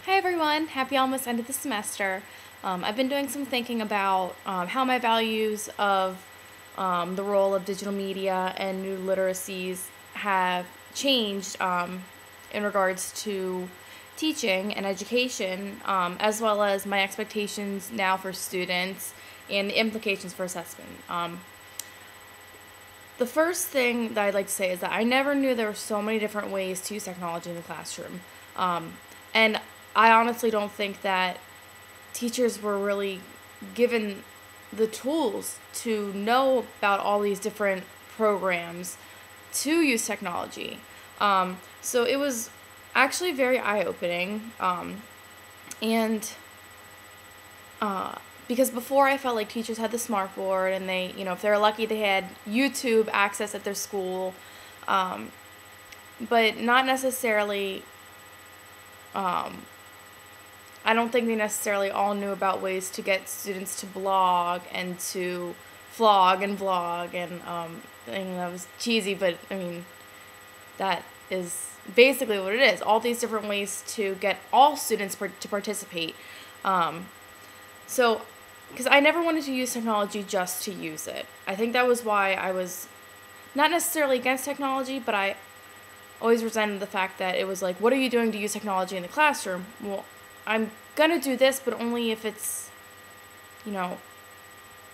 Hi everyone, happy almost end of the semester. I've been doing some thinking about how my values of the role of digital media and new literacies have changed in regards to teaching and education, as well as my expectations now for students and the implications for assessment. The first thing that I'd like to say is that I never knew there were so many different ways to use technology in the classroom. And I honestly don't think that teachers were really given the tools to know about all these different programs to use technology. So it was actually very eye-opening. And because before I felt like teachers had the smartboard and they, if they were lucky, they had YouTube access at their school, but not necessarily. I don't think they necessarily all knew about ways to get students to blog and to vlog and vlog and that was cheesy, but I mean that is basically what it is. All these different ways to get all students to participate. So, because I never wanted to use technology just to use it. I think that was why I was not necessarily against technology, but I always resented the fact that it was like, what are you doing to use technology in the classroom? Well, I'm gonna do this, but only if it's,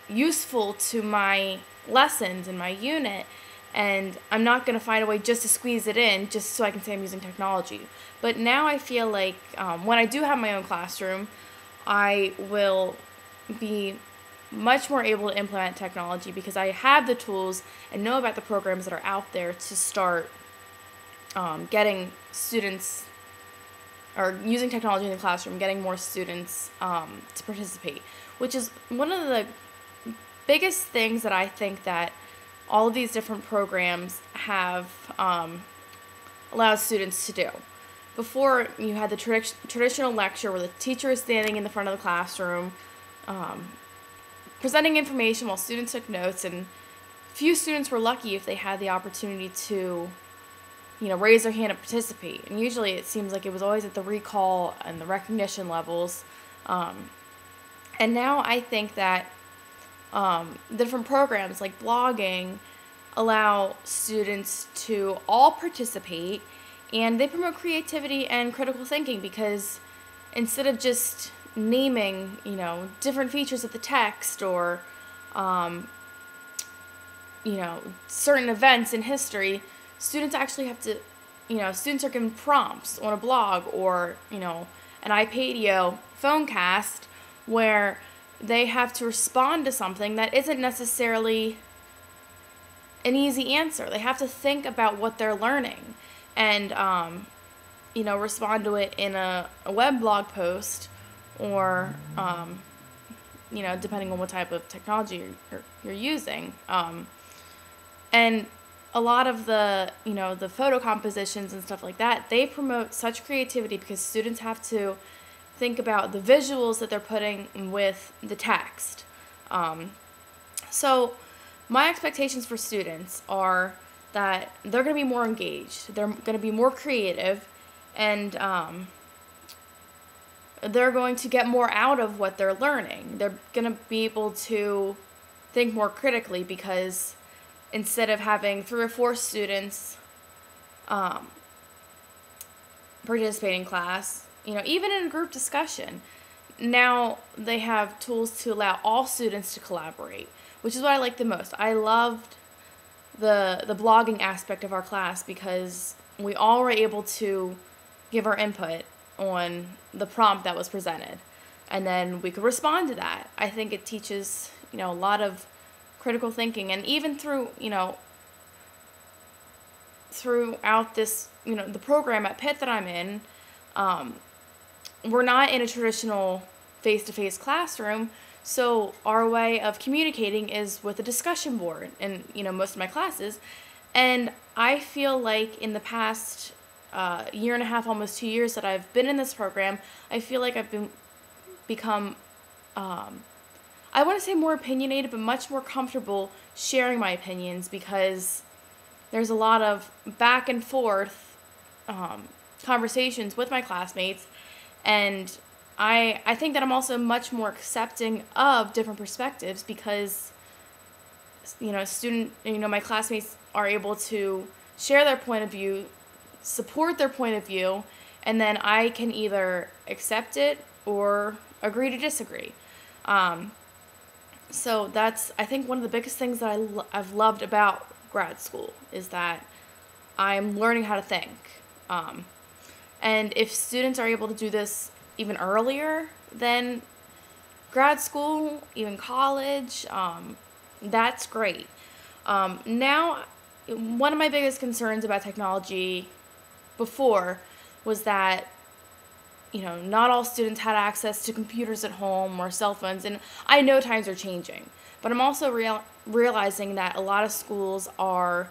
useful to my lessons and my unit, and I'm not gonna find a way just to squeeze it in just so I can say I'm using technology. But now I feel like when I do have my own classroom, I will be much more able to implement technology because I have the tools and know about the programs that are out there to start getting students or using technology in the classroom, getting more students to participate, which is one of the biggest things that I think that all of these different programs have allowed students to do. Before, you had the traditional lecture where the teacher is standing in the front of the classroom presenting information while students took notes, and few students were lucky if they had the opportunity to raise their hand and participate. And usually it seems like it was always at the recall and the recognition levels. And now I think that different programs like blogging allow students to all participate, and they promote creativity and critical thinking because instead of just naming, different features of the text or, certain events in history, students actually have to, students are given prompts on a blog or, an iPadio phonecast where they have to respond to something that isn't necessarily an easy answer. They have to think about what they're learning and, respond to it in a web blog post or, depending on what type of technology you're using. And a lot of the, the photo compositions and stuff like that, they promote such creativity because students have to think about the visuals that they're putting with the text. So my expectations for students are that they're going to be more engaged, they're going to be more creative, and they're going to get more out of what they're learning. They're going to be able to think more critically because instead of having 3 or 4 students participate in class, even in a group discussion, now they have tools to allow all students to collaborate, which is what I like the most. I loved the blogging aspect of our class because we all were able to give our input on the prompt that was presented, and then we could respond to that. I think it teaches, a lot of critical thinking, and even throughout this, the program at Pitt that I'm in, we're not in a traditional face-to-face classroom, so our way of communicating is with a discussion board in, most of my classes, and I feel like in the past year and a half, almost 2 years that I've been in this program, I feel like I've become I want to say more opinionated, but much more comfortable sharing my opinions because there's a lot of back and forth conversations with my classmates, And I think that I'm also much more accepting of different perspectives because, my classmates are able to share their point of view, support their point of view, and then I can either accept it or agree to disagree. So that's, I think, one of the biggest things that I've loved about grad school is that I'm learning how to think. And if students are able to do this even earlier than grad school, even college, that's great. Now, one of my biggest concerns about technology before was that, not all students had access to computers at home or cell phones, and I know times are changing. But I'm also realizing that a lot of schools are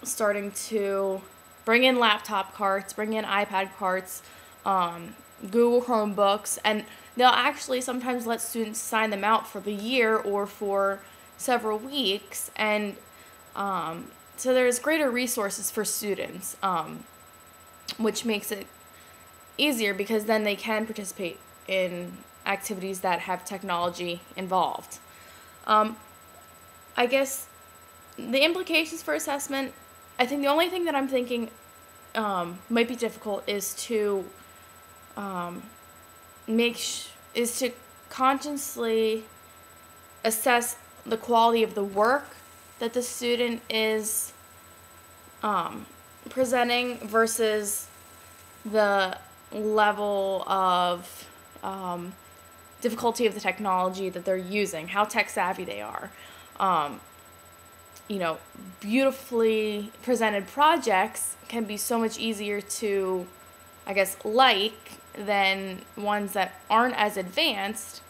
starting to bring in laptop carts, bring in iPad carts, Google Chromebooks, and they'll actually sometimes let students sign them out for the year or for several weeks, and so there's greater resources for students, which makes it easier because then they can participate in activities that have technology involved. I guess the implications for assessment, I think the only thing that I'm thinking might be difficult is to is to consciously assess the quality of the work that the student is presenting versus the level of difficulty of the technology that they're using, how tech savvy they are. Beautifully presented projects can be so much easier to, than ones that aren't as advanced.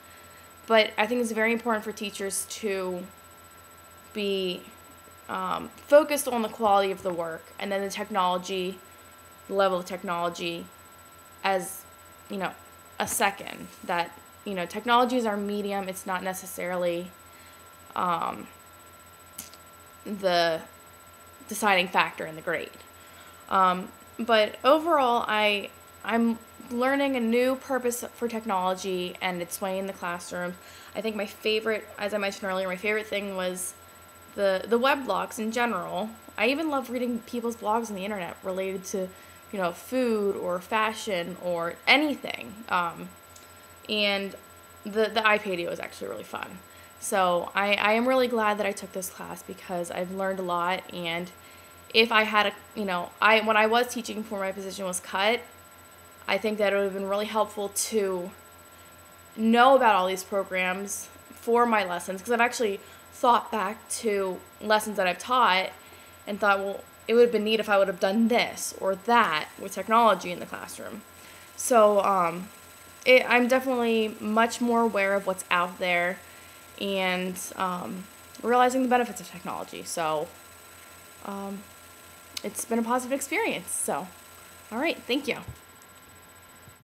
But I think it's very important for teachers to be focused on the quality of the work and then the level of technology as, a second. That, technology is our medium. It's not necessarily the deciding factor in the grade. But overall, I'm learning a new purpose for technology and its way in the classroom. I think my favorite, as I mentioned earlier, my favorite thing was the web blogs in general. I even love reading people's blogs on the internet related to, food or fashion or anything. And the iPadio was actually really fun. So I am really glad that I took this class because I've learned a lot. And if I had when I was teaching before my position was cut, I think that it would have been really helpful to know about all these programs for my lessons, because I've actually thought back to lessons that I've taught and thought, well, it would have been neat if I would have done this or that with technology in the classroom. So I'm definitely much more aware of what's out there and realizing the benefits of technology. So it's been a positive experience. So, all right, thank you.